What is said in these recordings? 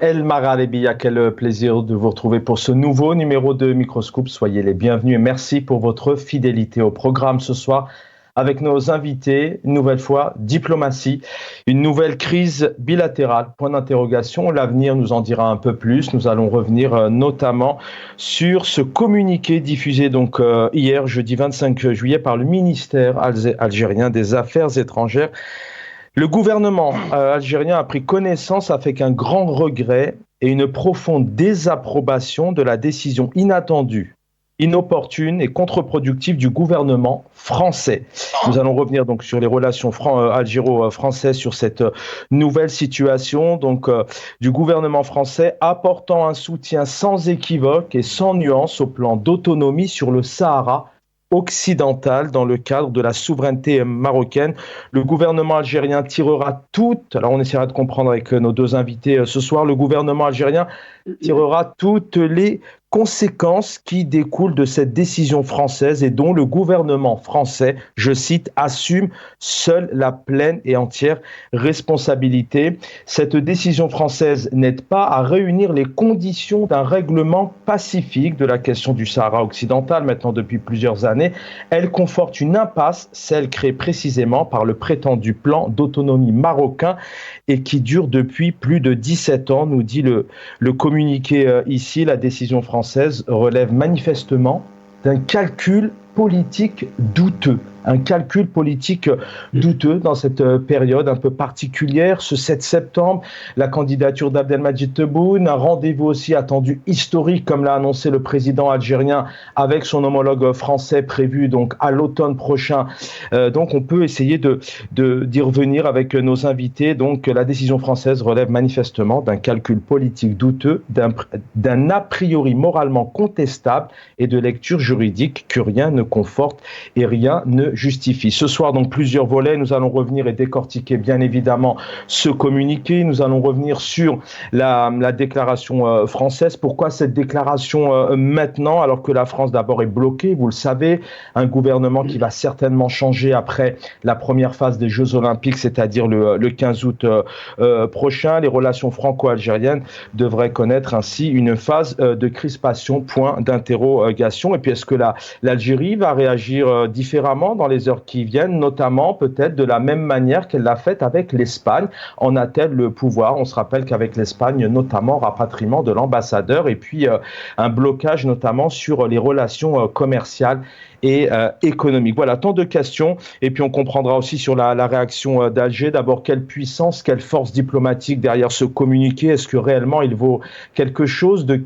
El Magharibiya, quel plaisir de vous retrouver pour ce nouveau numéro de Microscope. Soyez les bienvenus et merci pour votre fidélité au programme ce soir avec nos invités. Une nouvelle fois, diplomatie, une nouvelle crise bilatérale, point d'interrogation. L'avenir nous en dira un peu plus. Nous allons revenir notamment sur ce communiqué diffusé donc hier, jeudi 25 juillet, par le ministère algérien des Affaires étrangères. Le gouvernement algérien a pris connaissance avec un grand regret et une profonde désapprobation de la décision inattendue, inopportune et contre-productive du gouvernement français. Nous allons revenir donc sur les relations algéro-françaises, sur cette nouvelle situation donc du gouvernement français apportant un soutien sans équivoque et sans nuance au plan d'autonomie sur le Sahara occidentale dans le cadre de la souveraineté marocaine. Le gouvernement algérien tirera alors on essaiera de comprendre avec nos deux invités ce soir, le gouvernement algérien tirera toutes les conséquences qui découlent de cette décision française et dont le gouvernement français, je cite, assume seule la pleine et entière responsabilité. Cette décision française n'aide pas à réunir les conditions d'un règlement pacifique de la question du Sahara occidental, maintenant depuis plusieurs années. Elle conforte une impasse, celle créée précisément par le prétendu plan d'autonomie marocain et qui dure depuis plus de 17 ans, nous dit le communiqué ici. La décision française relève manifestement d'un calcul politique douteux. Un calcul politique douteux dans cette période un peu particulière. Ce 7 septembre, la candidature d'Abdelmadjid Tebboune, un rendez-vous aussi attendu historique, comme l'a annoncé le président algérien, avec son homologue français prévu donc à l'automne prochain. Donc on peut essayer d'y revenir avec nos invités. Donc la décision française relève manifestement d'un calcul politique douteux, d'un a priori moralement contestable et de lecture juridique que rien ne conforte et rien ne justifie. Ce soir, donc, plusieurs volets. Nous allons revenir et décortiquer, bien évidemment, ce communiqué. Nous allons revenir sur la déclaration française. Pourquoi cette déclaration maintenant, alors que la France, d'abord, est bloquée, vous le savez, un gouvernement qui va certainement changer après la première phase des Jeux Olympiques, c'est-à-dire le 15 août prochain. Les relations franco-algériennes devraient connaître ainsi une phase de crispation, point d'interrogation. Et puis, est-ce que l'Algérie va réagir différemment dans les heures qui viennent, notamment peut-être de la même manière qu'elle l'a fait avec l'Espagne? En a-t-elle le pouvoir? On se rappelle qu'avec l'Espagne, notamment rapatriement de l'ambassadeur et puis un blocage notamment sur les relations commerciales et économique. Voilà, tant de questions. Et puis on comprendra aussi sur la réaction d'Alger. D'abord, quelle puissance, quelle force diplomatique derrière ce communiqué? Est-ce que réellement il vaut quelque chose? De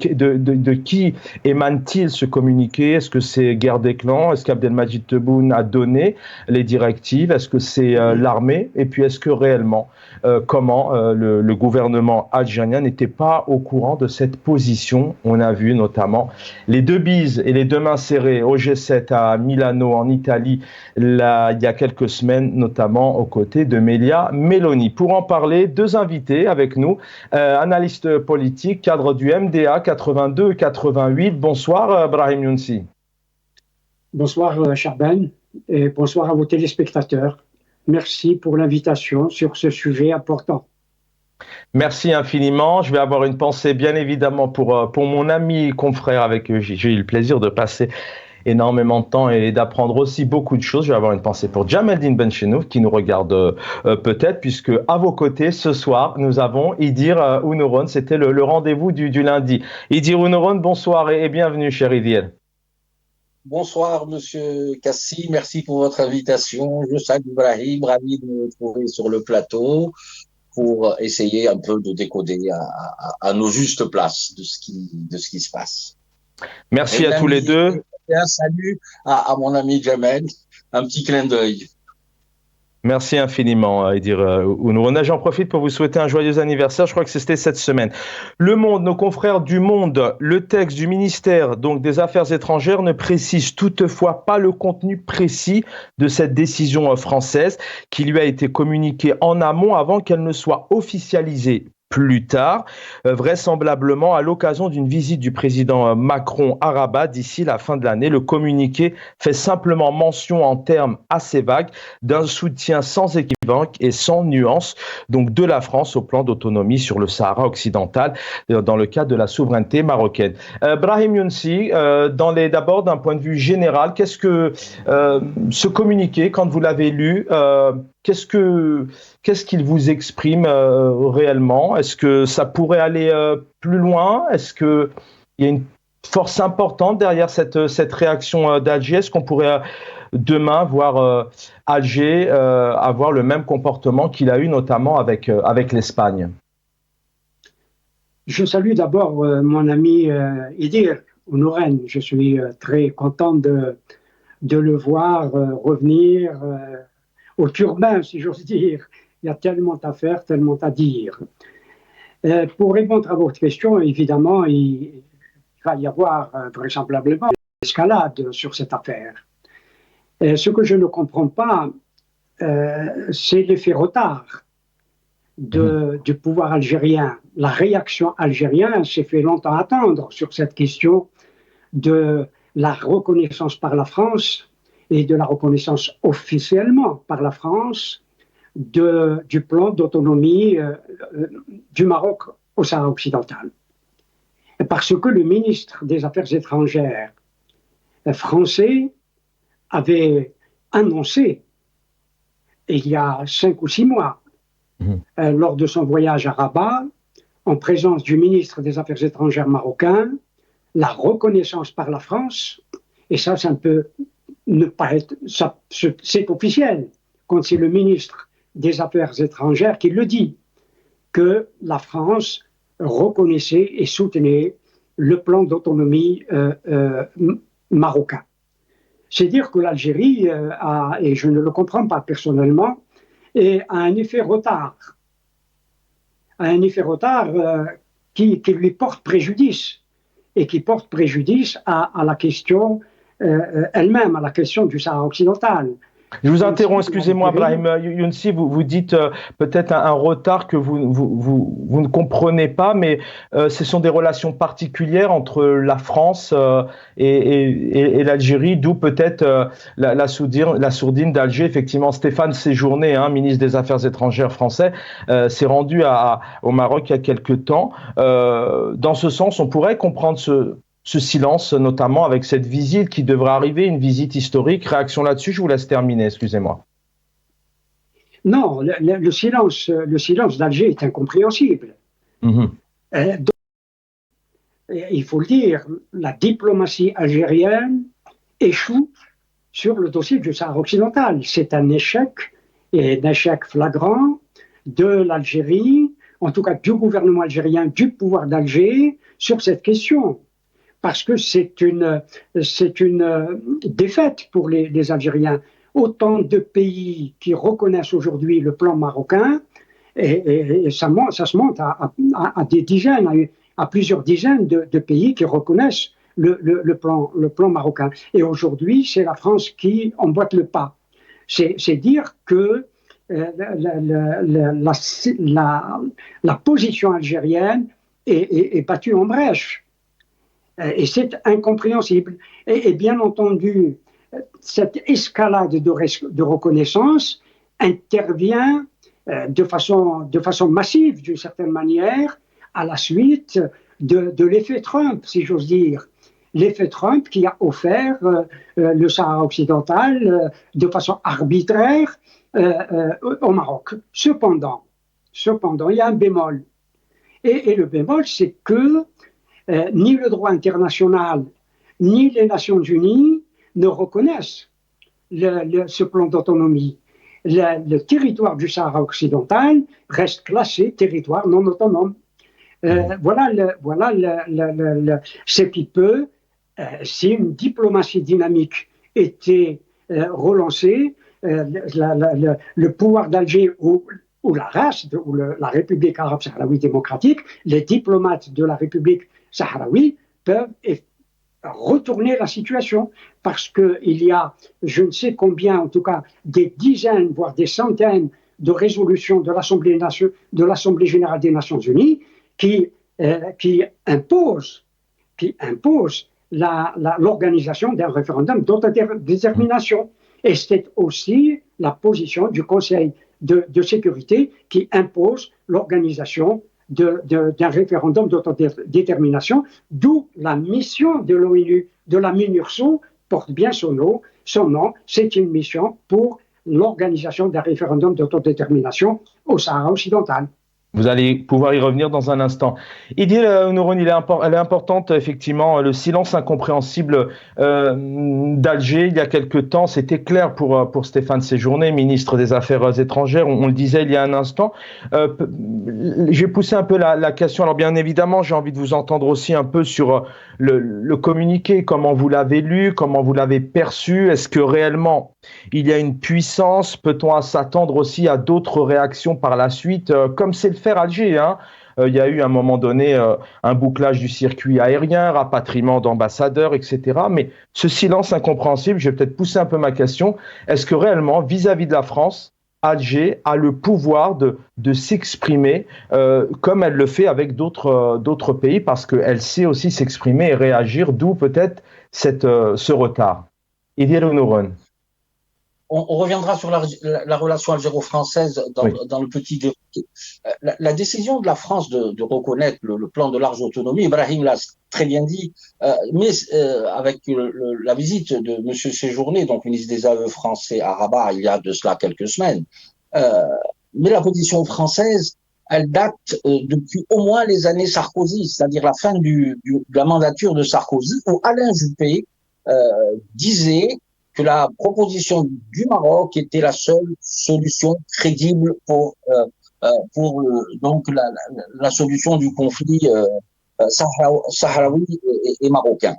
qui émane-t-il ce communiqué? Est-ce que c'est guerre des clans? Est-ce qu'Abdelmadjid Tebboune a donné les directives? Est-ce que c'est l'armée? Et puis est-ce que réellement, comment le gouvernement algérien n'était pas au courant de cette position? On a vu notamment les deux bises et les deux mains serrées au G7 à Milano en Italie il y a quelques semaines, notamment aux côtés de Melia Meloni. Pour en parler, deux invités avec nous, analyste politique, cadre du MDA 82-88. Bonsoir Brahim Younsi. Bonsoir Charben et bonsoir à vos téléspectateurs. Merci pour l'invitation sur ce sujet important. Merci infiniment. Je vais avoir une pensée bien évidemment pour mon ami confrère avec qui j'ai eu le plaisir de passer énormément de temps et d'apprendre aussi beaucoup de choses. Je vais avoir une pensée pour Djameldine Benchenouf qui nous regarde peut-être, puisque à vos côtés ce soir nous avons Idir Ounourone. C'était le rendez-vous du lundi. Idir Ounourone, bonsoir et bienvenue cher Idir. Bonsoir Monsieur Kassi, merci pour votre invitation. Je salue Ibrahim, ravi de me trouver sur le plateau pour essayer un peu de décoder à nos justes places de ce qui se passe. Merci à tous les deux. Un salut à mon ami Jamel, un petit clin d'œil. Merci infiniment, Idir Ounourone. J'en profite pour vous souhaiter un joyeux anniversaire. Je crois que c'était cette semaine. Le Monde, nos confrères du Monde, le texte du ministère donc des Affaires étrangères ne précise toutefois pas le contenu précis de cette décision française qui lui a été communiquée en amont avant qu'elle ne soit officialisée plus tard, vraisemblablement à l'occasion d'une visite du président Macron à Rabat d'ici la fin de l'année. Le communiqué fait simplement mention en termes assez vagues d'un soutien sans équivoque et sans nuance, donc de la France au plan d'autonomie sur le Sahara occidental dans le cadre de la souveraineté marocaine. Brahim Younsi, d'abord d'un point de vue général, qu'est-ce que ce communiqué, quand vous l'avez lu, qu'est-ce qu'il vous exprime réellement? Est-ce que ça pourrait aller plus loin? Est-ce qu'il y a une force importante derrière cette réaction d'Alger? Est-ce qu'on pourrait demain voir Alger avoir le même comportement qu'il a eu notamment avec l'Espagne? Je salue d'abord mon ami Idir Ounourène. Je suis très content de le voir revenir au turbin, si j'ose dire. Il y a tellement à faire, tellement à dire. Pour répondre à votre question, évidemment, il va y avoir vraisemblablement une escalade sur cette affaire. Ce que je ne comprends pas, c'est l'effet retard du pouvoir algérien. La réaction algérienne s'est fait longtemps attendre sur cette question de la reconnaissance par la France et de la reconnaissance officiellement par la France du plan d'autonomie du Maroc au Sahara occidental. Parce que le ministre des Affaires étrangères français avait annoncé, il y a 5 ou 6 mois, lors de son voyage à Rabat, en présence du ministre des Affaires étrangères marocain, la reconnaissance par la France, et ça ne peut ne pas être, c'est officiel, quand c'est le ministre des Affaires étrangères qui le dit, que la France reconnaissait et soutenait le plan d'autonomie marocain. C'est dire que l'Algérie a, et je ne le comprends pas personnellement, a un effet retard. Qui lui porte préjudice, et qui porte préjudice à la question elle-même, à la question du Sahara occidental. Je vous interromps, excusez-moi, Brahim Younsi, vous dites peut-être un retard que vous ne comprenez pas, mais ce sont des relations particulières entre la France et l'Algérie, d'où peut-être la sourdine d'Alger. Effectivement, Stéphane Séjourné, ministre des Affaires étrangères français, s'est rendu au Maroc il y a quelque temps. Dans ce sens, on pourrait comprendre ce silence, notamment avec cette visite qui devrait arriver, une visite historique. Réaction là-dessus, je vous laisse terminer, excusez-moi. Non, le silence d'Alger est incompréhensible. Donc, il faut le dire, la diplomatie algérienne échoue sur le dossier du Sahara occidental. C'est un échec, et un échec flagrant de l'Algérie, en tout cas du gouvernement algérien, du pouvoir d'Alger, sur cette question. Parce que c'est une défaite pour les Algériens. Autant de pays qui reconnaissent aujourd'hui le plan marocain, et ça se monte à des dizaines, à plusieurs dizaines de pays qui reconnaissent le plan marocain. Et aujourd'hui, c'est la France qui emboîte le pas. C'est dire que la position algérienne est battue en brèche. Et c'est incompréhensible. Et bien entendu, cette escalade de reconnaissance intervient de façon massive, d'une certaine manière, à la suite de l'effet Trump, si j'ose dire. L'effet Trump qui a offert le Sahara occidental de façon arbitraire au Maroc. Cependant, il y a un bémol. Et le bémol, c'est que ni le droit international, ni les Nations Unies ne reconnaissent ce plan d'autonomie. Le territoire du Sahara occidental reste classé territoire non autonome. Voilà ce qui peut, si une diplomatie dynamique était relancée, le pouvoir d'Alger ou la RAS, la République arabe sahraoui démocratique, les diplomates de la République sahraoui peuvent retourner la situation, parce qu'il y a, je ne sais combien, en tout cas, des dizaines, voire des centaines de résolutions de l'Assemblée générale des Nations Unies qui imposent l'organisation d'un référendum d'autodétermination. Et c'est aussi la position du Conseil de sécurité qui impose l'organisation d'un référendum d'autodétermination, d'où la mission de l'ONU, de la MINURSO, porte bien son nom, c'est une mission pour l'organisation d'un référendum d'autodétermination au Sahara occidental. Vous allez pouvoir y revenir dans un instant. Idil Nouron, elle est importante, effectivement, le silence incompréhensible d'Alger il y a quelque temps. C'était clair pour Stéphane Séjourné, ministre des Affaires étrangères. On le disait il y a un instant. J'ai poussé un peu la question. Alors bien évidemment, j'ai envie de vous entendre aussi un peu sur le communiqué, comment vous l'avez lu, comment vous l'avez perçu. Est-ce que réellement il y a une puissance? Peut-on s'attendre aussi à d'autres réactions par la suite, comme c'est le faire Alger, hein. Il y a eu à un moment donné un bouclage du circuit aérien, rapatriement d'ambassadeurs, etc. Mais ce silence incompréhensible, je vais peut-être pousser un peu ma question. Est-ce que réellement, vis-à-vis de la France, Alger a le pouvoir de s'exprimer comme elle le fait avec d'autres pays, parce qu'elle sait aussi s'exprimer et réagir, d'où peut-être ce retard. Idil Nouron. On reviendra sur la relation algéro-française dans le petit déroulé. La décision de la France de reconnaître le plan de large autonomie, Ibrahim l'a très bien dit, mais avec la visite de M. Séjourné, donc ministre des AE français à Rabat, il y a de cela quelques semaines, mais la position française, elle date depuis au moins les années Sarkozy, c'est-à-dire la fin de la mandature de Sarkozy, où Alain Juppé disait que la proposition du Maroc était la seule solution crédible pour donc la solution du conflit sahraoui et marocain.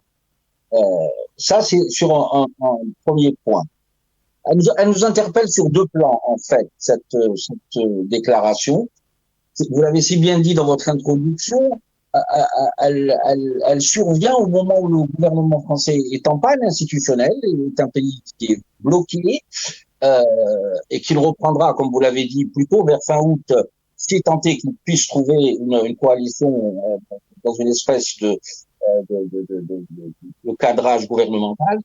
Ça, c'est sur un premier point. Elle nous interpelle sur deux plans, en fait, cette déclaration. Vous l'avez si bien dit dans votre introduction, elle survient au moment où le gouvernement français est en panne institutionnelle, est un pays qui est bloqué et qu'il reprendra, comme vous l'avez dit, plutôt vers fin août, si tant est qu'il puisse trouver une coalition dans une espèce de cadrage gouvernemental.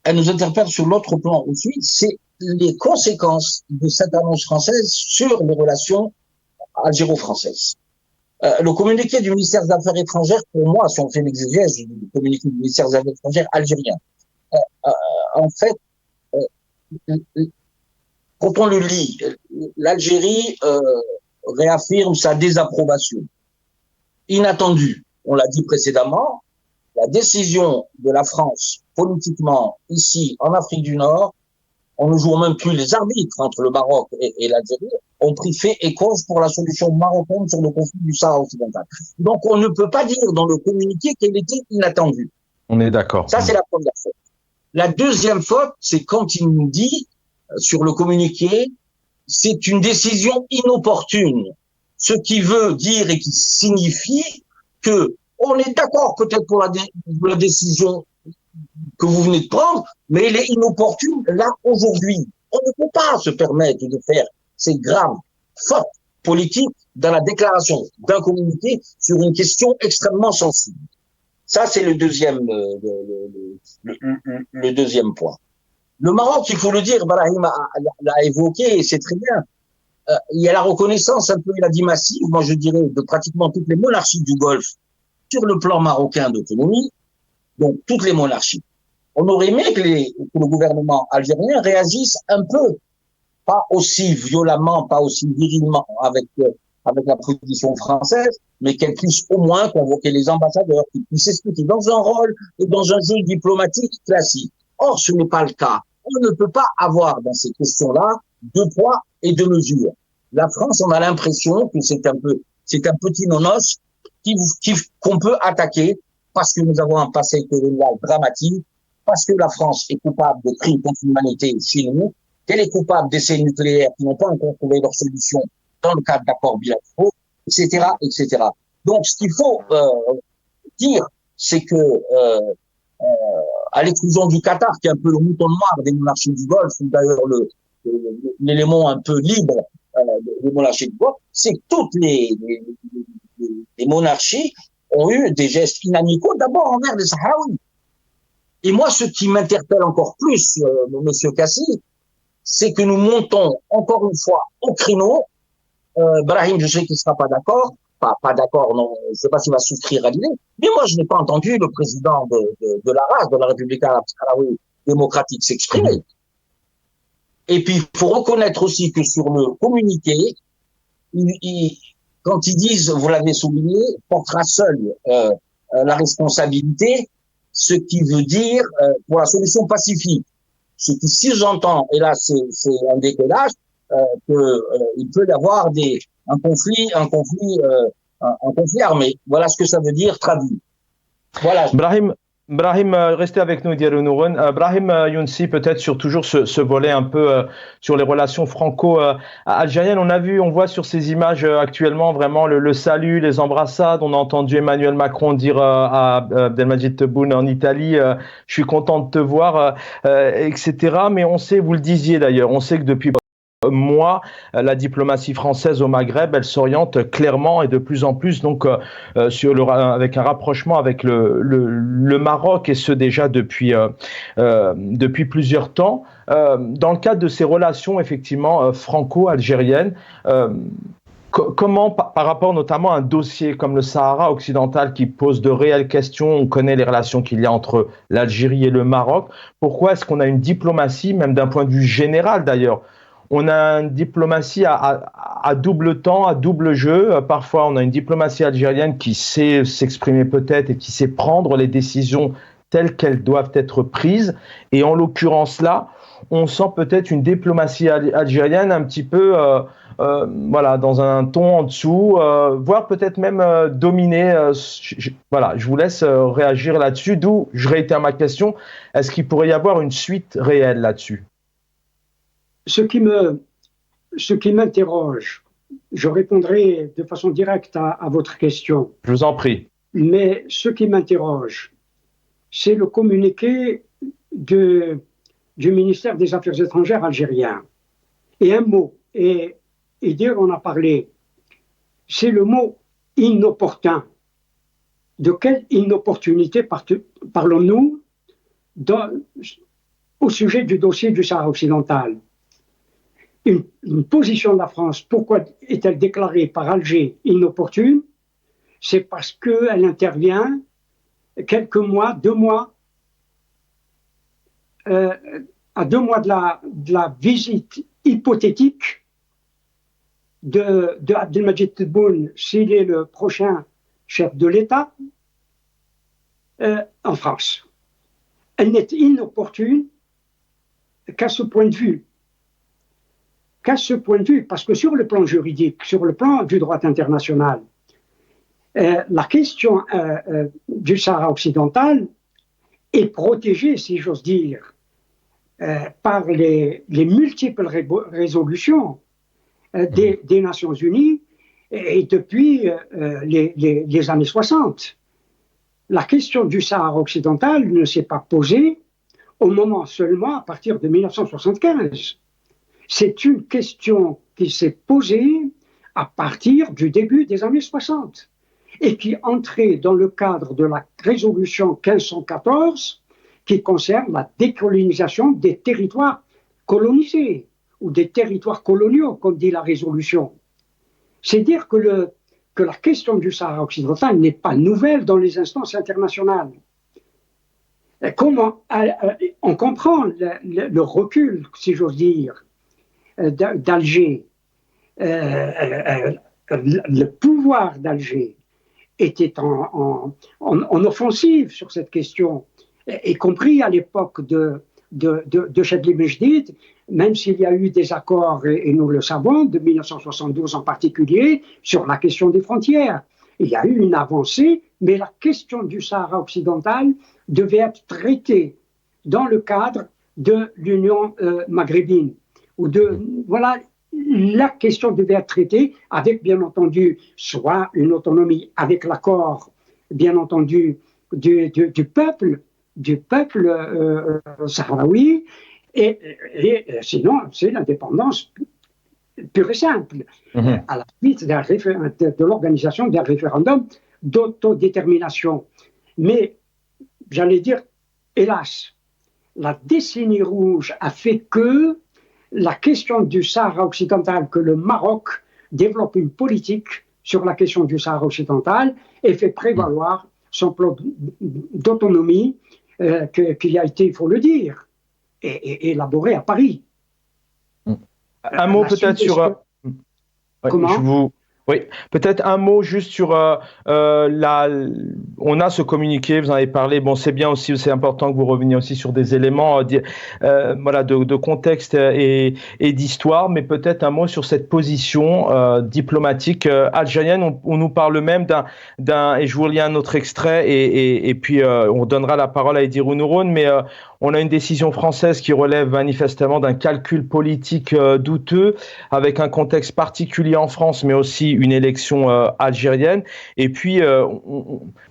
Elle nous interpelle sur l'autre plan aussi, c'est les conséquences de cette annonce française sur les relations algéro-françaises. Le communiqué du ministère des Affaires étrangères, pour moi, si on fait l'exégèse du communiqué du ministère des Affaires étrangères algérien, en fait, quand on le lit, l'Algérie réaffirme sa désapprobation. Inattendue, on l'a dit précédemment, la décision de la France, politiquement, ici, en Afrique du Nord, on ne joue même plus les arbitres entre le Maroc et l'Algérie, ont pris fait et cause pour la solution marocaine sur le conflit du Sahara occidental. Donc, on ne peut pas dire dans le communiqué qu'elle était inattendue. On est d'accord. Ça, c'est la première faute. La deuxième faute, c'est quand il nous dit, sur le communiqué, c'est une décision inopportune. Ce qui veut dire et qui signifie que on est d'accord peut-être pour la décision que vous venez de prendre, mais elle est inopportune là, aujourd'hui. On ne peut pas se permettre de faire ces graves fautes politiques dans la déclaration d'un communiqué sur une question extrêmement sensible. Ça, c'est le deuxième point. Le Maroc, il faut le dire, Brahim l'a évoqué, et c'est très bien. Il y a la reconnaissance, un peu, il a dit massive, moi je dirais, de pratiquement toutes les monarchies du Golfe sur le plan marocain d'autonomie, donc toutes les monarchies. On aurait aimé que le gouvernement algérien réagisse un peu, pas aussi violemment, pas aussi virilement avec la position française, mais qu'elle puisse au moins convoquer les ambassadeurs, qu'ils puissent expliquer dans un rôle et dans un jeu diplomatique classique. Or, ce n'est pas le cas. On ne peut pas avoir dans ces questions-là deux poids et deux mesures. La France, on a l'impression que c'est un petit nonos qu'on peut attaquer parce que nous avons un passé colonial dramatique, parce que la France est coupable de crimes contre l'humanité chez nous, qu'elle est coupable d'essais nucléaires qui n'ont pas encore trouvé leur solution dans le cadre d'accords bilatéraux, etc., etc. Donc, ce qu'il faut dire, c'est que à l'exclusion du Qatar, qui est un peu le mouton noir des monarchies du Golfe, ou d'ailleurs l'élément un peu libre des monarchies du Golfe, c'est que toutes les monarchies ont eu des gestes inamicaux, d'abord envers les Sahraouis. Et moi, ce qui m'interpelle encore plus, Monsieur Kassi, c'est que nous montons encore une fois au créneau. Brahim, je sais qu'il ne sera pas d'accord. Pas d'accord, non, je ne sais pas s'il va souscrire à l'idée. Mais moi, je n'ai pas entendu le président de la RAS, de la République arabe sahraoui démocratique, s'exprimer. Et puis, il faut reconnaître aussi que sur le communiqué, quand ils disent, vous l'avez souligné, portera seul la responsabilité, ce qui veut dire pour la solution pacifique. Ce qui, si j'entends, et là c'est un décalage, il peut y avoir un conflit armé. Voilà ce que ça veut dire traduit. Voilà. Brahim, restez avec nous, Diarounoun. Brahim Younsi, peut-être sur toujours ce volet un peu sur les relations franco-algériennes. On voit sur ces images actuellement vraiment le salut, les embrassades. On a entendu Emmanuel Macron dire à Abdelmadjid Tebboune en Italie, je suis content de te voir, etc. Mais on sait, vous le disiez d'ailleurs, on sait que depuis mois, la diplomatie française au Maghreb, elle s'oriente clairement et de plus en plus donc avec un rapprochement avec le Maroc, et ce déjà depuis plusieurs temps. Dans le cadre de ces relations effectivement franco-algériennes, comment, par rapport notamment à un dossier comme le Sahara occidental qui pose de réelles questions, on connaît les relations qu'il y a entre l'Algérie et le Maroc, pourquoi est-ce qu'on a une diplomatie, même d'un point de vue général d'ailleurs, on a une diplomatie à double temps, à double jeu. Parfois, on a une diplomatie algérienne qui sait s'exprimer peut-être et qui sait prendre les décisions telles qu'elles doivent être prises. Et en l'occurrence là, on sent peut-être une diplomatie algérienne un petit peu voilà, dans un ton en dessous, voire peut-être même dominée. Voilà, je vous laisse réagir là-dessus. D'où je réitère ma question. Est-ce qu'il pourrait y avoir une suite réelle là-dessus ? Ce qui m'interroge, je répondrai de façon directe à votre question. Je vous en prie. Mais ce qui m'interroge, c'est le communiqué du ministère des Affaires étrangères algérien. Et un mot, et dire on a parlé, c'est le mot inopportun. De quelle inopportunité parlons-nous au sujet du dossier du Sahara occidental? Une position de la France, pourquoi est-elle déclarée par Alger inopportune? C'est parce qu'elle intervient quelques mois, 2 mois, à 2 mois de la visite hypothétique de Abdelmadjid Tebboune, s'il est le prochain chef de l'État, en France. Elle n'est inopportune qu'à ce point de vue. Parce que sur le plan juridique, sur le plan du droit international, la question du Sahara occidental est protégée, si j'ose dire, par les multiples résolutions des Nations Unies et depuis les années 60. La question du Sahara occidental ne s'est pas posée au moment seulement à partir de 1975. C'est une question qui s'est posée à partir du début des années 60 et qui entrait dans le cadre de la résolution 1514 qui concerne la décolonisation des territoires colonisés ou des territoires coloniaux, comme dit la résolution. C'est dire que la question du Sahara occidental n'est pas nouvelle dans les instances internationales. Comment on comprend le recul, si j'ose dire, d'Alger, le pouvoir d'Alger était en offensive sur cette question, y compris à l'époque de Chadli Mejdid, même s'il y a eu des accords, et nous le savons, de 1972 en particulier, sur la question des frontières. Il y a eu une avancée, mais la question du Sahara occidental devait être traitée dans le cadre de l'Union maghrébine. Voilà, la question devait être traitée avec, bien entendu, soit une autonomie avec l'accord, bien entendu, du peuple sahraoui, et sinon, c'est l'indépendance pure et simple, à la suite de l'organisation d'un référendum d'autodétermination. Mais, j'allais dire, hélas, la décennie rouge a fait que la question du Sahara occidental, que le Maroc développe une politique sur la question du Sahara occidental et fait prévaloir son plan d'autonomie qui a été, il faut le dire, élaboré à Paris. Un mot peut-être sur... Comment? Oui, peut-être un mot juste sur on a ce communiqué, vous en avez parlé. Bon, c'est bien aussi, c'est important que vous reveniez aussi sur des éléments voilà, de contexte et d'histoire, mais peut-être un mot sur cette position diplomatique algérienne. On nous parle même et je vous lis un autre extrait et puis on donnera la parole à Edir Nouron, mais on a une décision française qui relève manifestement d'un calcul politique douteux, avec un contexte particulier en France, mais aussi une élection algérienne. Et puis,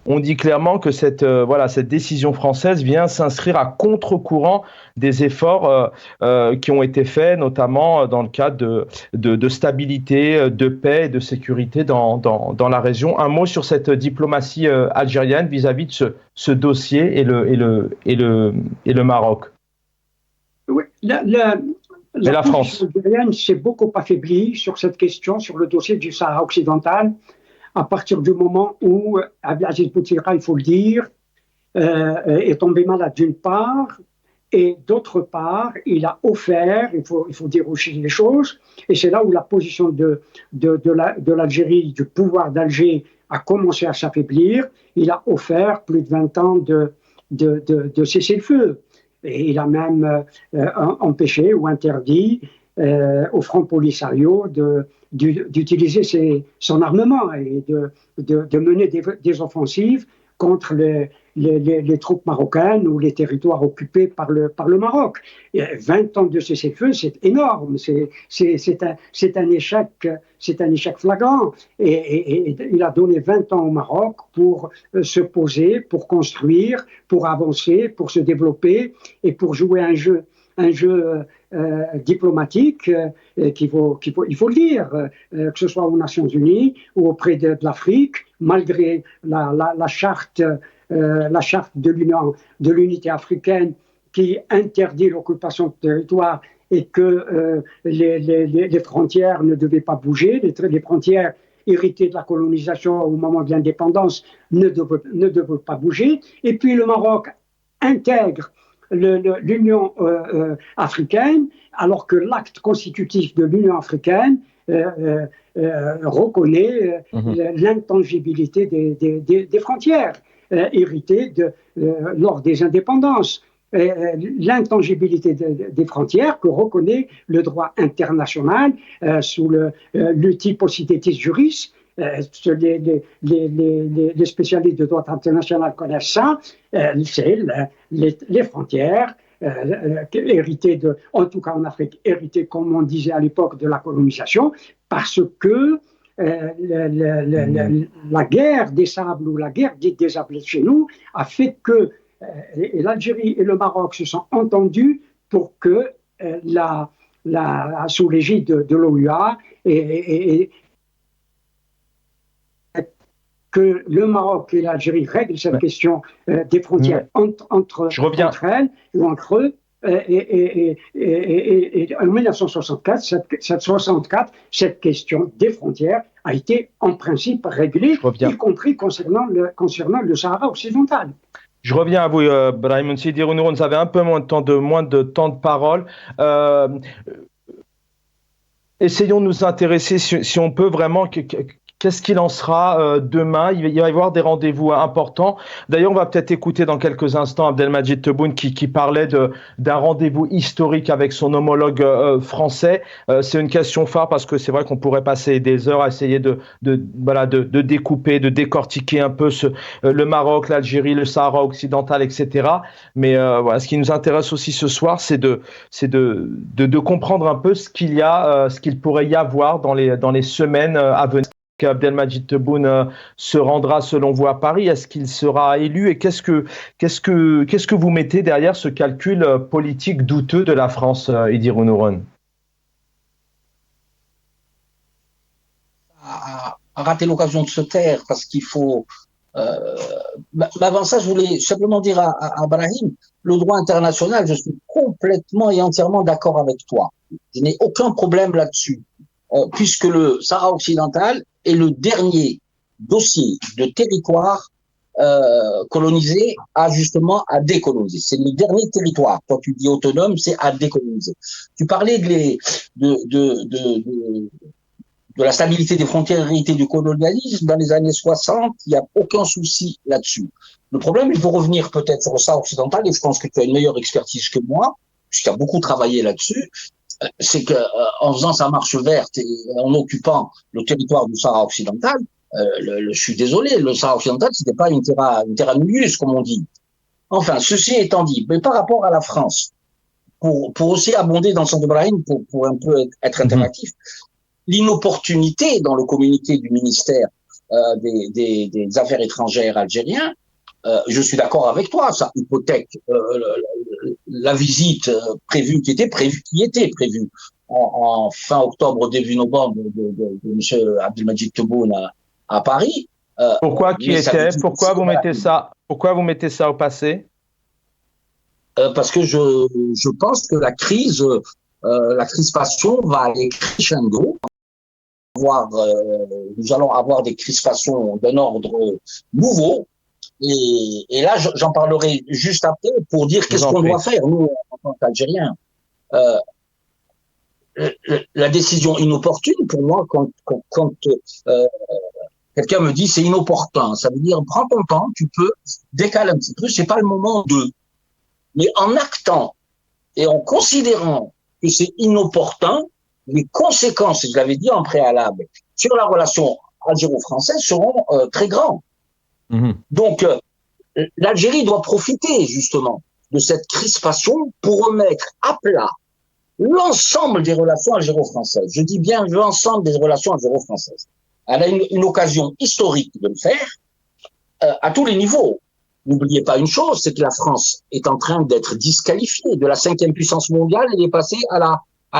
on dit clairement que cette décision française vient s'inscrire à contre-courant des efforts qui ont été faits, notamment dans le cadre de stabilité, de paix et de sécurité dans la région. Un mot sur cette diplomatie algérienne vis-à-vis de ce dossier et le Maroc. Oui, la France algérienne s'est beaucoup affaiblie sur cette question, sur le dossier du Sahara occidental, à partir du moment où Abdelaziz Bouteflika, il faut le dire, est tombé malade d'une part, et d'autre part, il a offert, il faut dire aussi les choses, et c'est là où la position de l'Algérie, du pouvoir d'Alger, a commencé à s'affaiblir. Il a offert plus de 20 ans de cessez-le-feu. Et il a même empêché ou interdit au Front Polisario d'utiliser son armement et de mener des offensives contre les troupes marocaines ou les territoires occupés par le Maroc. Et 20 ans de cessez-le-feu, c'est énorme, c'est un échec flagrant. Et il a donné 20 ans au Maroc pour se poser, pour construire, pour avancer, pour se développer et pour jouer un jeu diplomatique il faut le dire, que ce soit aux Nations Unies ou auprès de l'Afrique, malgré la charte de l'unité africaine qui interdit l'occupation de territoire et que les frontières ne devaient pas bouger, les frontières héritées de la colonisation au moment de l'indépendance ne devaient pas bouger. Et puis le Maroc intègre l'Union africaine, alors que l'acte constitutif de l'Union africaine reconnaît l'intangibilité des frontières héritées lors des indépendances. L'intangibilité des frontières que reconnaît le droit international sous l'uti possidetis juris. Les spécialistes de droit international connaissent ça, c'est les frontières héritées en tout cas en Afrique, héritées comme on disait à l'époque de la colonisation, parce que la guerre des sables ou la guerre dite des sables chez nous a fait que l'Algérie et le Maroc se sont entendus pour que sous l'égide de l'OUA que le Maroc et l'Algérie règlent cette question des frontières entre elles ou entre eux. Et en 1964, cette question des frontières a été en principe réglée, y compris concernant le Sahara occidental. Je reviens à vous, Brahim Edir Nouron. Vous avez un peu moins de temps de parole. Essayons de nous intéresser, si on peut vraiment, qu'est-ce qu'il en sera demain? Il va y avoir des rendez-vous importants. D'ailleurs, on va peut-être écouter dans quelques instants Abdelmadjid Tebboune qui parlait d'un rendez-vous historique avec son homologue français. C'est une question phare parce que c'est vrai qu'on pourrait passer des heures à essayer de découper, de décortiquer un peu le Maroc, l'Algérie, le Sahara occidental, etc. Mais voilà, ce qui nous intéresse aussi ce soir, c'est de comprendre un peu ce qu'il pourrait y avoir dans les semaines à venir. Abdelmadjid Tebboune se rendra selon vous à Paris. Est-ce qu'il sera élu et qu'est-ce que vous mettez derrière ce calcul politique douteux de la France, Edir Nouron? A raté l'occasion de se taire parce qu'il faut. Avant ça, je voulais simplement dire à Brahim, le droit international, je suis complètement et entièrement d'accord avec toi. Je n'ai aucun problème là-dessus, puisque le Sahara occidental est le dernier dossier de territoire colonisé à décoloniser. C'est le dernier territoire. Quand tu dis autonome, c'est à décoloniser. Tu parlais de la stabilité des frontières héritées du colonialisme dans les années 60. Il n'y a aucun souci là-dessus. Le problème, il faut revenir peut-être sur le Sahara occidental, et je pense que tu as une meilleure expertise que moi, puisque tu as beaucoup travaillé là-dessus. C'est que en faisant sa marche verte et en occupant le territoire du Sahara occidental, je suis désolé, le Sahara occidental, c'était pas une terra nullius, comme on dit. Enfin, ceci étant dit, mais par rapport à la France, pour aussi abonder dans le sens de Brahim, pour un peu être interactif, l'inopportunité dans le communiqué du ministère des Affaires étrangères algérien, je suis d'accord avec toi, ça hypothèque la visite qui était prévue en fin octobre, début novembre de M. Abdelmadjid Tebboune à Paris. Pourquoi vous mettez ça au passé? Parce que je pense que la crispation va aller crescendo. Nous allons avoir des crispations d'un ordre nouveau. Et là, j'en parlerai juste après pour dire qu'est-ce qu'on doit faire, nous, en tant qu'Algériens. La décision inopportune, pour moi, quand quelqu'un me dit c'est inopportun, ça veut dire prends ton temps, tu peux décaler un petit peu, c'est pas le moment de. Mais en actant et en considérant que c'est inopportun, les conséquences, je l'avais dit en préalable, sur la relation algéro-française seront très grandes. Donc, l'Algérie doit profiter justement de cette crispation pour remettre à plat l'ensemble des relations algéro-françaises. Je dis bien l'ensemble des relations algéro-françaises. Elle a une occasion historique de le faire à tous les niveaux. N'oubliez pas une chose, c'est que la France est en train d'être disqualifiée de la 5e puissance mondiale, elle est passée à la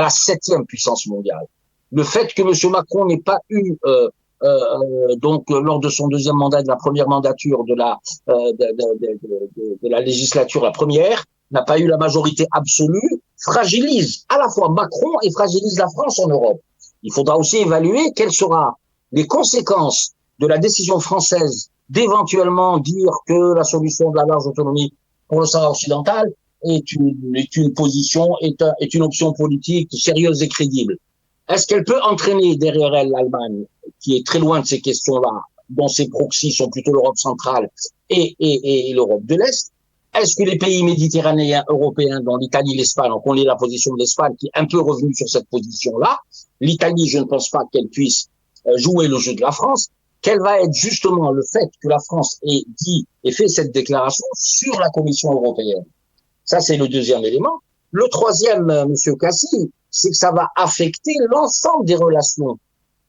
7e puissance mondiale. Le fait que M. Macron n'ait pas eu donc lors de son deuxième mandat, de la première mandature de la législature, la première, n'a pas eu la majorité absolue, fragilise à la fois Macron et fragilise la France en Europe. Il faudra aussi évaluer quelles seront les conséquences de la décision française d'éventuellement dire que la solution de la large autonomie pour le Sahara occidental est une position, est une option politique sérieuse et crédible. Est-ce qu'elle peut entraîner derrière elle l'Allemagne, qui est très loin de ces questions-là, dont ses proxys sont plutôt l'Europe centrale et l'Europe de l'Est? Est-ce que les pays méditerranéens européens, dont l'Italie et l'Espagne, on connaît la position de l'Espagne, qui est un peu revenue sur cette position-là, l'Italie, je ne pense pas qu'elle puisse jouer le jeu de la France, quel va être justement le fait que la France ait dit et fait cette déclaration sur la Commission européenne? Ça, c'est le deuxième élément. Le troisième, Monsieur Kassi, c'est que ça va affecter l'ensemble des relations,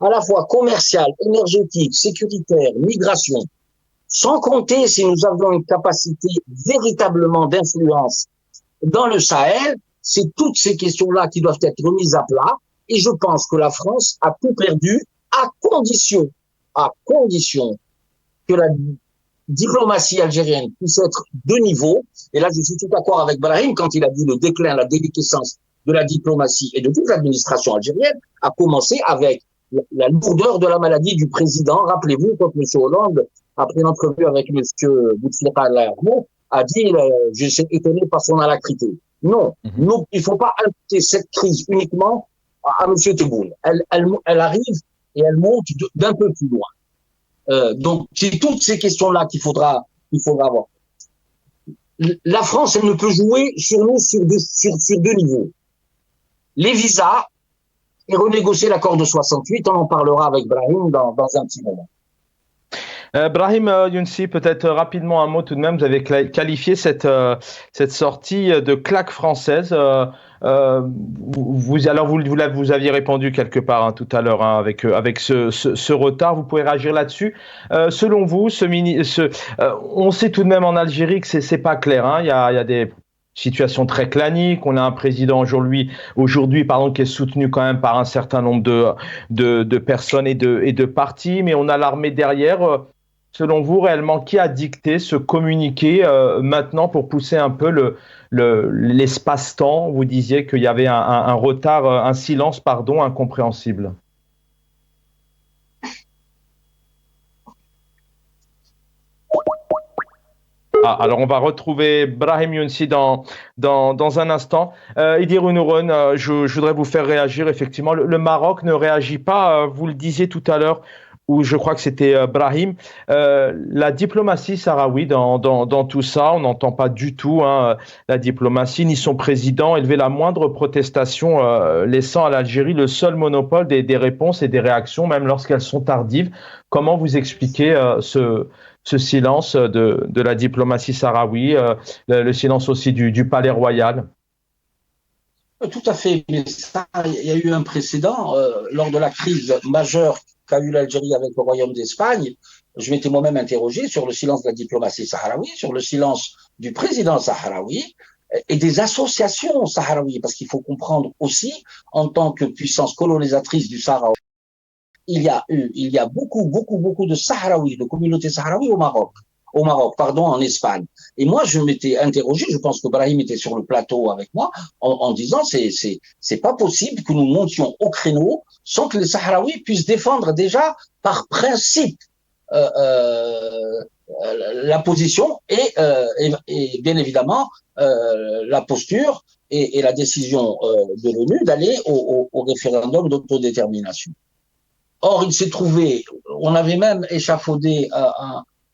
à la fois commerciales, énergétiques, sécuritaires, migration. Sans compter si nous avons une capacité véritablement d'influence dans le Sahel, c'est toutes ces questions-là qui doivent être remises à plat. Et je pense que la France a tout perdu à condition que la diplomatie algérienne puisse être de niveau. Et là, je suis tout d'accord avec Brahim quand il a dit le déclin, la déliquescence de la diplomatie et de toute l'administration algérienne a commencé avec la lourdeur de la maladie du président. Rappelez-vous, quand M. Hollande, après l'entrevue avec M. Bouteflika a dit « Je suis étonné par son alacrité ». Non, il ne faut pas imputer cette crise uniquement à M. Tebboune. Elle arrive et elle monte d'un peu plus loin. Donc, c'est toutes ces questions-là qu'il faudra voir. La France, elle ne peut jouer sur nous sur deux niveaux. Les visas et renégocier l'accord de 68, on en parlera avec Brahim dans un petit moment. Brahim Younsi, peut-être rapidement un mot tout de même. Vous avez qualifié cette sortie de claque française. Vous aviez répondu quelque part tout à l'heure avec ce retard. Vous pouvez réagir là-dessus. Selon vous, on sait tout de même en Algérie que c'est pas clair. Il y a des situation très clanique. On a un président aujourd'hui, qui est soutenu quand même par un certain nombre de personnes et de partis, mais on a l'armée derrière. selon vous, réellement, qui a dicté ce communiqué maintenant pour pousser un peu l'espace-temps? Vous disiez qu'il y avait un retard, un silence, pardon, incompréhensible. Ah, alors on va retrouver Brahim Younsi dans un instant. Idir Unouron, je voudrais vous faire réagir. Effectivement, le Maroc ne réagit pas, vous le disiez tout à l'heure, ou je crois que c'était Brahim. La diplomatie sahraoui dans tout ça, on n'entend pas du tout la diplomatie, ni son président élever la moindre protestation, laissant à l'Algérie le seul monopole des réponses et des réactions, même lorsqu'elles sont tardives. Comment vous expliquez ce silence de la diplomatie sahraoui, le silence aussi du palais royal? Tout à fait, mais ça, il y a eu un précédent lors de la crise majeure qu'a eu l'Algérie avec le Royaume d'Espagne. Je m'étais moi-même interrogé sur le silence de la diplomatie sahraoui, sur le silence du président sahraoui et des associations sahraouies, parce qu'il faut comprendre aussi, en tant que puissance colonisatrice du Sahara, il y a beaucoup de Sahraouis, de communautés sahraouies au Maroc, en Espagne. Et moi, je m'étais interrogé, je pense que Brahim était sur le plateau avec moi, en disant c'est pas possible que nous montions au créneau sans que les Sahraouis puissent défendre déjà par principe la position et bien évidemment la posture et la décision de l'ONU d'aller au référendum d'autodétermination. Or, il s'est trouvé, on avait même échafaudé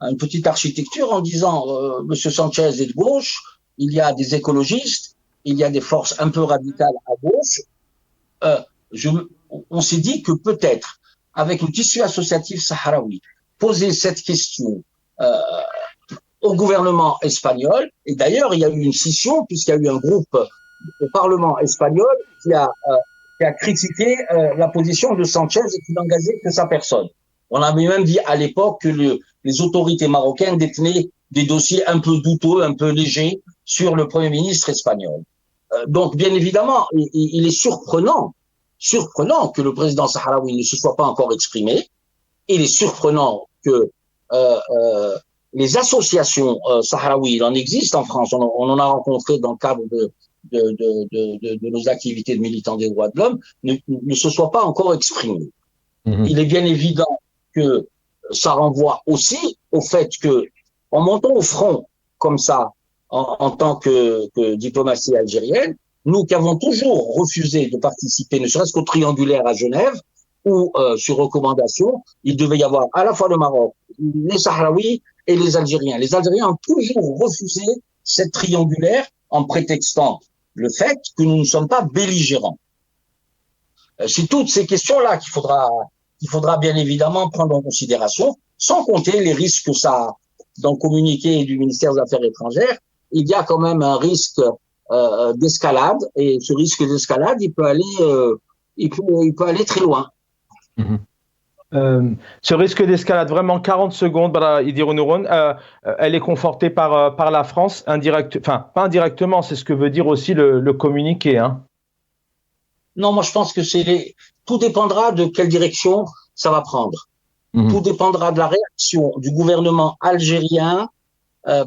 une petite architecture en disant Monsieur Sanchez est de gauche, il y a des écologistes, il y a des forces un peu radicales à gauche. On s'est dit que peut-être, avec le tissu associatif sahraoui, poser cette question au gouvernement espagnol, et d'ailleurs il y a eu une scission puisqu'il y a eu un groupe au Parlement espagnol qui a critiqué la position de Sanchez et qui n'engageait que sa personne. On avait même dit à l'époque que les autorités marocaines détenaient des dossiers un peu douteux, un peu légers sur le Premier ministre espagnol. Donc, bien évidemment, il est surprenant que le président sahraoui ne se soit pas encore exprimé. Il est surprenant que les associations sahraouies, il en existe en France, on en a rencontré dans le cadre de nos activités de militants des droits de l'homme, ne se soit pas encore exprimé. Mmh. Il est bien évident que ça renvoie aussi au fait que, en montant au front comme ça, en tant que diplomatie algérienne, nous qui avons toujours refusé de participer, ne serait-ce qu'au triangulaire à Genève, où sur recommandation, il devait y avoir à la fois le Maroc, les Sahraouis et les Algériens. Les Algériens ont toujours refusé cette triangulaire en prétextant le fait que nous ne sommes pas belligérants. C'est toutes ces questions-là qu'il faudra bien évidemment prendre en considération, sans compter les risques que ça a. Dans le communiqué du ministère des Affaires étrangères, il y a quand même un risque d'escalade, et ce risque d'escalade, il peut aller très loin. Mmh. Ce risque d'escalade, vraiment 40 secondes, Idir Unouron, elle est confortée par la France, enfin pas indirectement, c'est ce que veut dire aussi le communiqué. Hein. Non, moi je pense que tout dépendra de quelle direction ça va prendre. Mmh. Tout dépendra de la réaction du gouvernement algérien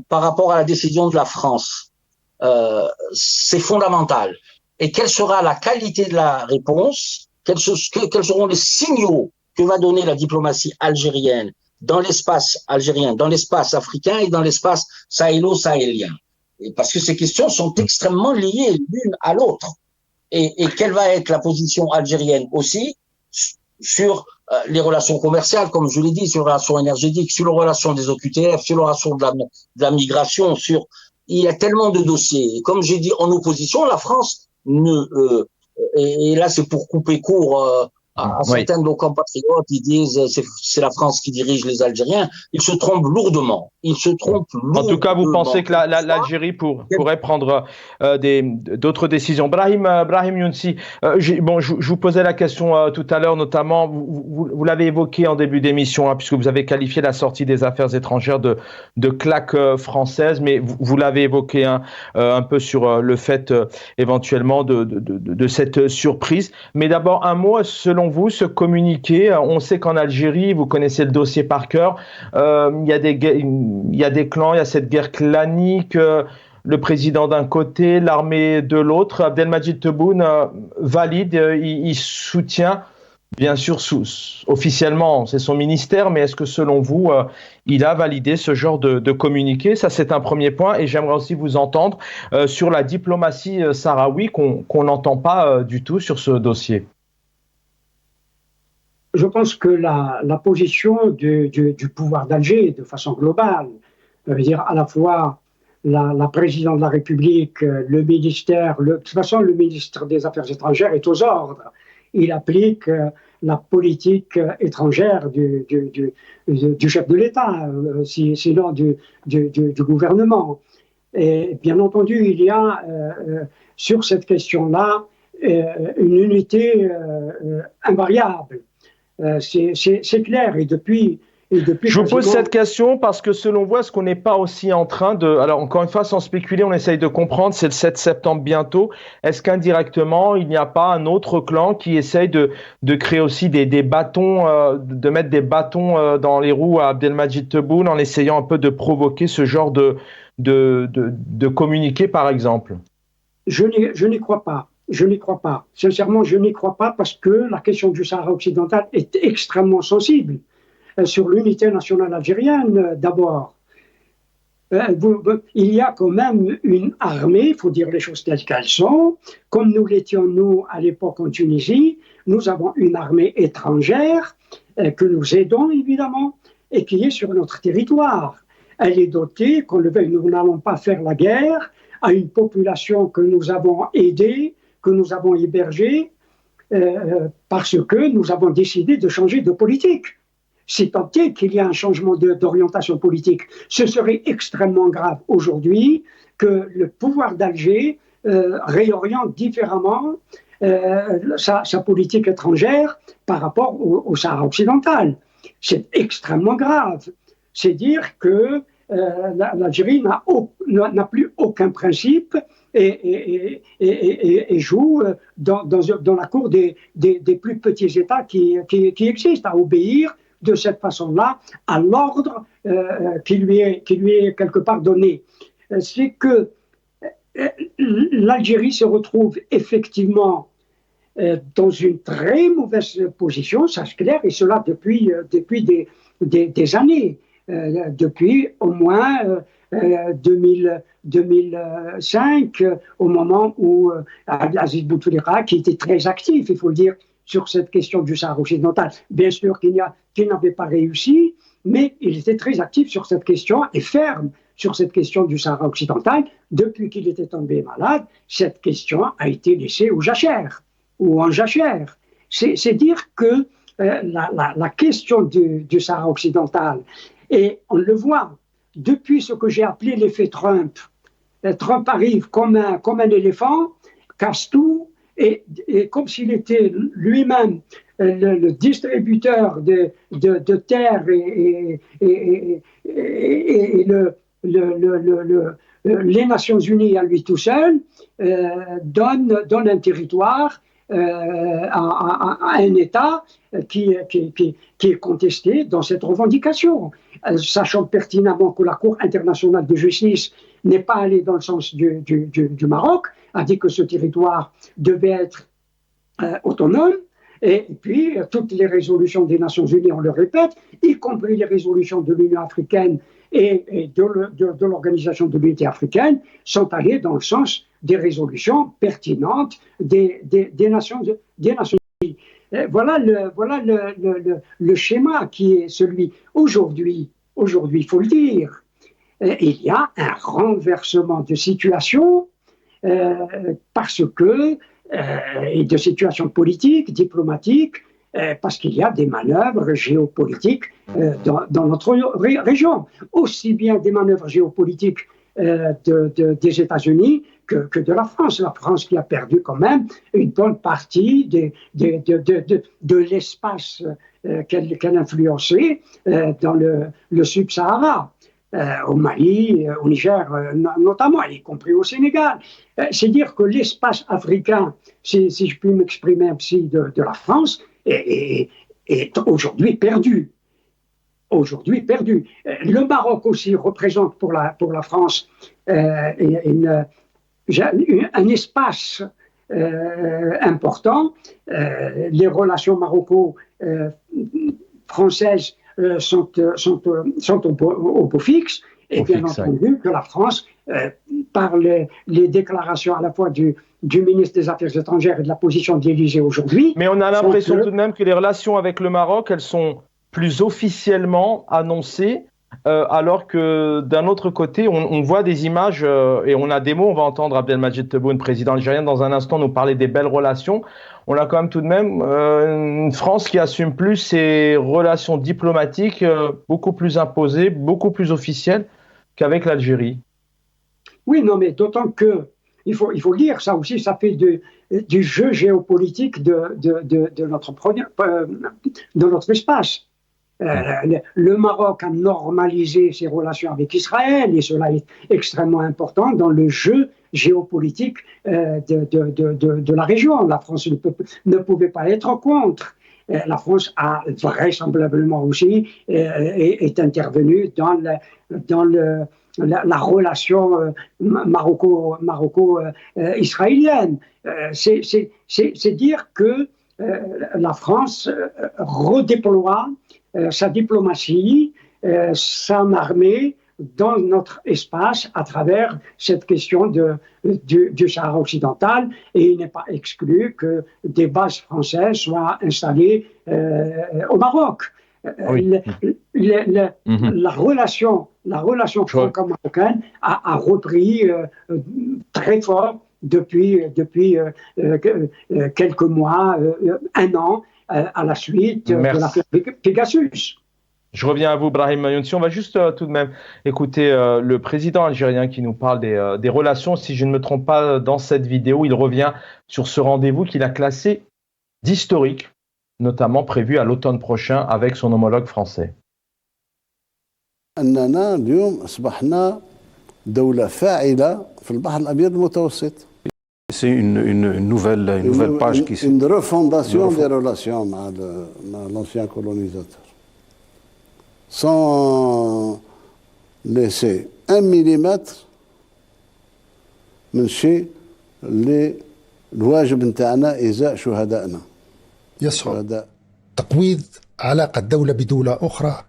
par rapport à la décision de la France. C'est fondamental. Et quelle sera la qualité de la réponse? Quels seront les signaux que va donner la diplomatie algérienne dans l'espace algérien, dans l'espace africain et dans l'espace sahélo-sahélien? Parce que ces questions sont extrêmement liées l'une à l'autre. Et quelle va être la position algérienne aussi sur les relations commerciales, comme je l'ai dit, sur les relations énergétiques, sur les relations des OQTF, sur les relations de la migration, il y a tellement de dossiers. Et comme j'ai dit, en opposition, la France et là c'est pour couper court à certains de nos compatriotes, ils disent c'est la France qui dirige les Algériens. Ils se trompent lourdement. En tout cas, vous pensez que l'Algérie pourrait prendre d'autres décisions. Brahim Younsi, je vous posais la question tout à l'heure, notamment, vous l'avez évoqué en début d'émission, puisque vous avez qualifié la sortie des affaires étrangères de claque française, mais vous l'avez évoqué un peu sur le fait éventuellement de cette surprise. Mais d'abord, un mot, selon selon vous, ce communiqué? On sait qu'en Algérie, vous connaissez le dossier par cœur, il y a des clans, il y a cette guerre clanique, le président d'un côté, l'armée de l'autre. Abdelmadjid Tebboune valide, il soutient, bien sûr, officiellement, c'est son ministère, mais est-ce que selon vous, il a validé ce genre de communiqué? Ça, c'est un premier point. Et j'aimerais aussi vous entendre sur la diplomatie sahraoui qu'on n'entend pas du tout sur ce dossier. Je pense que la position du pouvoir d'Alger, de façon globale, veut dire à la fois la présidente de la République, le ministère, de toute façon, le ministre des Affaires étrangères est aux ordres. Il applique la politique étrangère du chef de l'État, sinon du gouvernement. Et bien entendu, il y a sur cette question-là une unité invariable. C'est clair. Et depuis je vous pose cette question parce que selon vous, est-ce qu'on n'est pas aussi en train de... Alors encore une fois, sans spéculer, on essaye de comprendre, c'est le 7 septembre bientôt. Est-ce qu'indirectement, il n'y a pas un autre clan qui essaye de créer aussi des bâtons, de mettre des bâtons dans les roues à Abdelmadjid Tebboune en essayant un peu de provoquer ce genre de communiqué, par exemple? Je n'y crois pas. Je n'y crois pas. Sincèrement, je n'y crois pas parce que la question du Sahara occidental est extrêmement sensible. Sur l'unité nationale algérienne, d'abord. Il y a quand même une armée, il faut dire les choses telles qu'elles sont, comme nous l'étions nous à l'époque en Tunisie, nous avons une armée étrangère que nous aidons évidemment et qui est sur notre territoire. Elle est dotée, qu'on le veuille, nous n'allons pas faire la guerre à une population que nous avons aidée, que nous avons hébergée, parce que nous avons décidé de changer de politique. C'est tant qu'il y a un changement d'orientation politique. Ce serait extrêmement grave aujourd'hui que le pouvoir d'Alger réoriente différemment sa politique étrangère par rapport au Sahara occidental. C'est extrêmement grave. C'est dire que l'Algérie n'a plus aucun principe et joue dans la cour des plus petits États qui existent, à obéir de cette façon-là à l'ordre qui lui est quelque part donné. C'est que l'Algérie se retrouve effectivement dans une très mauvaise position, ça c'est clair, et cela depuis des années, depuis au moins 2005, au moment où Abdelaziz Bouteflika, qui était très actif, il faut le dire, sur cette question du Sahara occidental. Bien sûr qu'il n'avait pas réussi, mais il était très actif sur cette question et ferme sur cette question du Sahara occidental. Depuis qu'il était tombé malade, cette question a été laissée aux jachères ou en jachère. C'est dire que la question du Sahara occidental, et on le voit, depuis ce que j'ai appelé l'effet Trump, Trump arrive comme un éléphant, casse tout, et comme s'il était lui-même le distributeur de terres et les Nations Unies à lui tout seul, donne un territoire à un État qui est contesté dans cette revendication, sachant pertinemment que la Cour internationale de justice n'est pas allée dans le sens du Maroc, a dit que ce territoire devait être autonome, et puis toutes les résolutions des Nations Unies, on le répète, y compris les résolutions de l'Union africaine et de l'Organisation de l'Unité africaine, sont allées dans le sens des résolutions pertinentes des Nations Unies. Voilà le schéma qui est celui. Aujourd'hui, il faut le dire, il y a un renversement de situation parce que, et de situation politique, diplomatique, parce qu'il y a des manœuvres géopolitiques dans notre région, aussi bien des manœuvres géopolitiques des États-Unis que de la France. La France qui a perdu quand même une bonne partie de l'espace qu'elle influençait dans le Sub-Sahara. Au Mali, au Niger notamment, y compris au Sénégal. C'est dire que l'espace africain, si je puis m'exprimer ainsi de la France, est aujourd'hui perdu. Aujourd'hui perdu. Le Maroc aussi représente pour la France un espace important. Les relations maroco-françaises sont au beau fixe. Et bien entendu que la France, par les déclarations à la fois du ministre des Affaires étrangères et de la position de l'Élysée aujourd'hui... Mais on a l'impression tout de même que les relations avec le Maroc, elles sont plus officiellement annoncées, alors que d'un autre côté, on voit des images et on a des mots. On va entendre Abdelmadjid Tebboune, président algérien, dans un instant nous parler des belles relations. On a quand même tout de même une France qui assume plus ses relations diplomatiques, beaucoup plus imposées, beaucoup plus officielles qu'avec l'Algérie. Oui, non, mais d'autant que, il faut dire, ça aussi, ça fait du jeu géopolitique de notre espace. Le Maroc a normalisé ses relations avec Israël et cela est extrêmement important dans le jeu géopolitique de la région. La France ne pouvait pas être contre. La France a vraisemblablement aussi est intervenue dans la relation maroco-israélienne. C'est dire que la France redéploie sa diplomatie, son armée dans notre espace à travers cette question du Sahara occidental, et il n'est pas exclu que des bases françaises soient installées au Maroc. Oui. La relation franco-marocaine a repris très fort depuis quelques mois, un an, à la suite de l'affaire Pegasus. Je reviens à vous, Brahim Younsi. On va juste tout de même écouter le président algérien qui nous parle des relations. Si je ne me trompe pas, dans cette vidéo, il revient sur ce rendez-vous qu'il a classé d'historique, notamment prévu à l'automne prochain avec son homologue français. أننا اليوم أصبحنا دولة فاعلة في البحر الأبيض المتوسط. C'est une nouvelle page qui une refondation des relations avec l'ancien colonisateur. Sans laisser 1 millimètre من شيء الواجب نتاعنا إزاء شهدائنا. يصعب تقويض علاقة دولة بدولة أخرى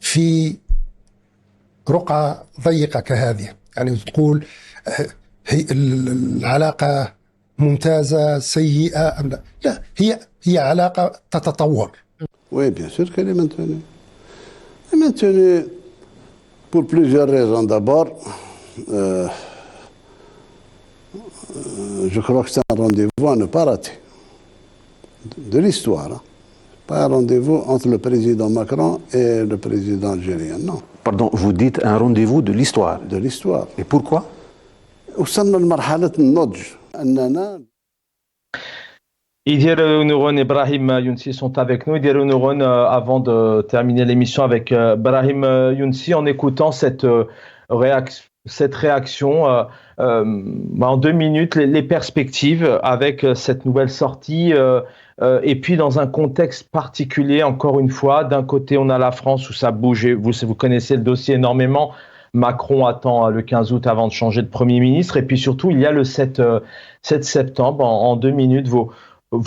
في رقعة ضيقة كهذه. يعني تقول هي العلاقة ممتازة سيئة أم لا؟ لا، هي علاقة تتطور. Oui, bien sûr qu'elle est maintenue. Elle est maintenue pour plusieurs raisons. D'abord, je crois que c'est un rendez-vous à ne pas rater de l'histoire. Hein. Pas un rendez-vous entre le président Macron et le président algérien, non. Pardon, vous dites un rendez-vous de l'histoire. De l'histoire. Et pourquoi? وصلنا لمرحلة النضج أننا Idir Nouron et Brahim Younsi sont avec nous. Idir Nouron, avant de terminer l'émission avec Brahim Younsi, en écoutant cette réaction, en 2 minutes, les perspectives avec cette nouvelle sortie, et puis dans un contexte particulier, encore une fois, d'un côté on a la France où ça bouge, vous connaissez le dossier énormément. Macron attend le 15 août avant de changer de Premier ministre. Et puis surtout, il y a le 7 septembre. En 2 minutes, vos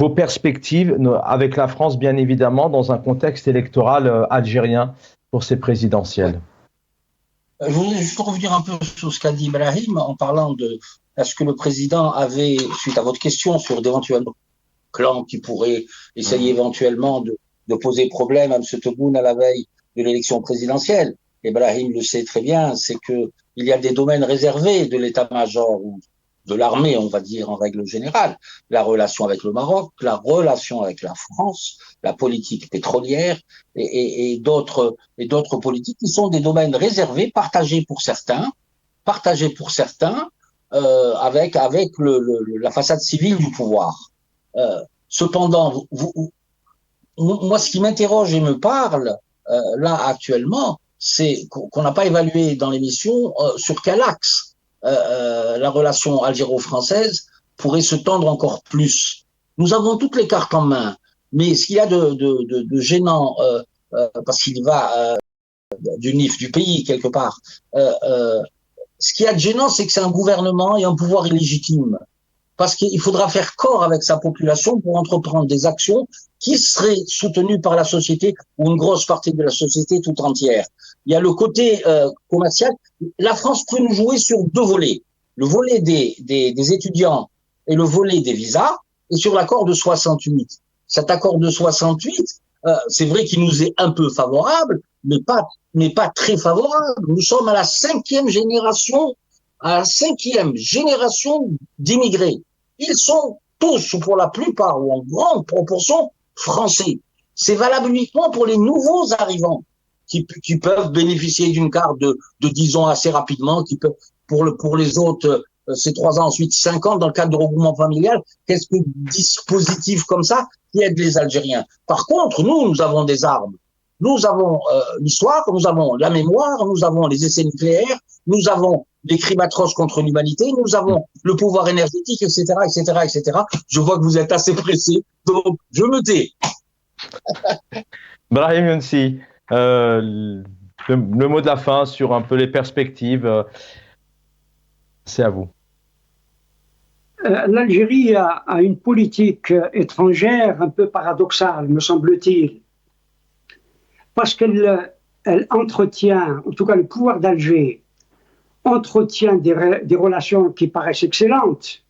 perspectives avec la France, bien évidemment, dans un contexte électoral algérien pour ces présidentielles. Je voulais juste revenir un peu sur ce qu'a dit Brahim en parlant de est-ce que le président avait, suite à votre question, sur d'éventuels clans qui pourraient essayer éventuellement de poser problème à M. Tebboune à la veille de l'élection présidentielle. Et Brahim le sait très bien, c'est que il y a des domaines réservés de l'état-major ou de l'armée, on va dire en règle générale, la relation avec le Maroc, la relation avec la France, la politique pétrolière et d'autres politiques qui sont des domaines réservés, partagés pour certains, avec la façade civile du pouvoir. Cependant, moi, ce qui m'interroge et me parle là actuellement, c'est qu'on n'a pas évalué dans l'émission sur quel axe la relation algéro-française pourrait se tendre encore plus. Nous avons toutes les cartes en main. Mais ce qu'il y a de gênant, parce qu'il va du NIF, du pays quelque part, ce qu'il y a de gênant, c'est que c'est un gouvernement et un pouvoir illégitime. Parce qu'il faudra faire corps avec sa population pour entreprendre des actions qui seraient soutenues par la société ou une grosse partie de la société tout entière. Il y a le côté commercial. La France peut nous jouer sur deux volets. Le volet des étudiants et le volet des visas, et sur l'accord de 68. Cet accord de 68, c'est vrai qu'il nous est un peu favorable, mais pas très favorable. Nous sommes à la cinquième génération d'immigrés. Ils sont tous, ou pour la plupart, ou en grande proportion, français. C'est valable uniquement pour les nouveaux arrivants qui peuvent bénéficier d'une carte de 10 ans assez rapidement, qui peuvent, pour les autres, c'est 3 ans, ensuite 5 ans dans le cadre du regroupement familial. Qu'est-ce que dispositif comme ça qui aide les Algériens? Par contre, nous avons des armes. Nous avons l'histoire, nous avons la mémoire, nous avons les essais nucléaires, nous avons les crimes atroces contre l'humanité, nous avons le pouvoir énergétique, etc., etc., etc. Je vois que vous êtes assez pressé, donc je me tais. Brahim Younsi, le mot de la fin sur un peu les perspectives, c'est à vous. L'Algérie a une politique étrangère un peu paradoxale, me semble-t-il, parce qu'elle entretient, en tout cas le pouvoir d'Alger, entretient des relations qui paraissent excellentes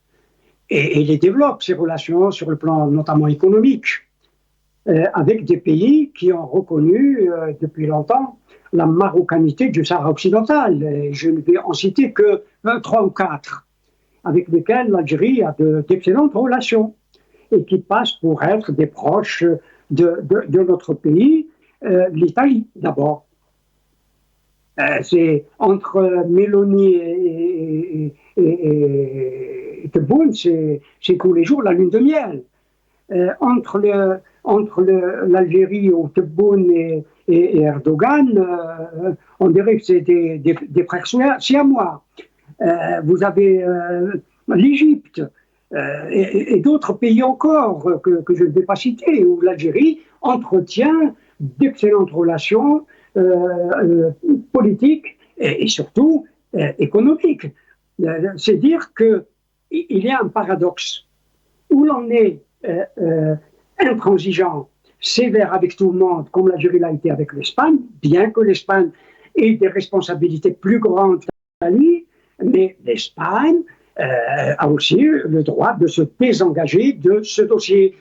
et les développe, ces relations, sur le plan notamment économique, avec des pays qui ont reconnu depuis longtemps la marocanité du Sahara occidental. Et je ne vais en citer que 3 ou 4, avec lesquels l'Algérie a d'excellentes relations et qui passent pour être des proches de notre pays, l'Italie d'abord. C'est entre Mélanie et Tebboune, c'est tous les jours la lune de miel. Entre l'Algérie ou Tebboune et Erdogan, on dirait que c'est des frères siamois. Vous avez l'Égypte et d'autres pays encore que je ne vais pas citer, où l'Algérie entretient d'excellentes relations politiques et surtout économiques. C'est dire qu'il y a un paradoxe où l'on est intransigeant, sévère avec tout le monde, comme l'Algérie l'a été avec l'Espagne, bien que l'Espagne ait des responsabilités plus grandes que l'Italie, mais l'Espagne a aussi le droit de se désengager de ce dossier.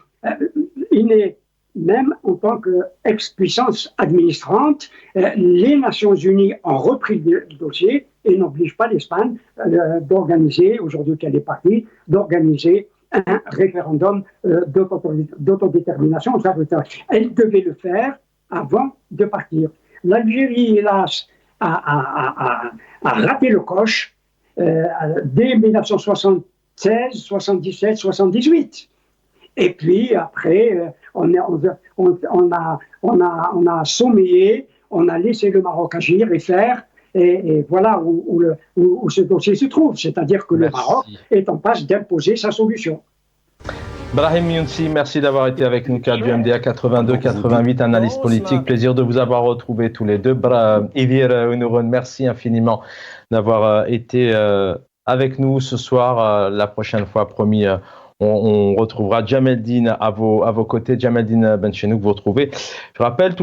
Il n'est même en tant qu'ex-puissance administrante, les Nations Unies ont repris le dossier et n'obligent pas l'Espagne d'organiser, aujourd'hui qu'elle est partie, d'organiser un référendum d'autodétermination. Elle devait le faire avant de partir. L'Algérie, hélas, a raté le coche dès 1976, 77, 78. Et puis après, on a sommeillé, on a laissé le Maroc agir et faire, et voilà où ce dossier se trouve. C'est-à-dire que le Maroc est en passe d'imposer sa solution. Brahim Younsi, merci d'avoir été avec nous, cadre du MDA 82-88, analyse politique. Plaisir de vous avoir retrouvés tous les deux. Idir Ounouron, merci infiniment d'avoir été avec nous ce soir. La prochaine fois, promis, on retrouvera Djameldine à vos côtés, Djameldine Benchenou, que vous retrouvez, je rappelle,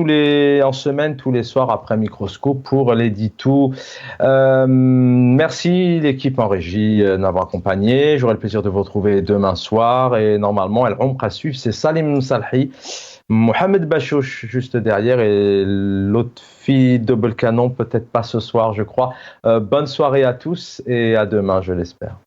en semaine, tous les soirs après Microscope pour l'édito. Merci l'équipe en régie d'avoir accompagné. J'aurai le plaisir de vous retrouver demain soir et normalement, El Omra à suivre, c'est Salim Salhi, Mohamed Bachouch juste derrière et l'autre fille double canon, peut-être pas ce soir, je crois. Bonne soirée à tous et à demain, je l'espère.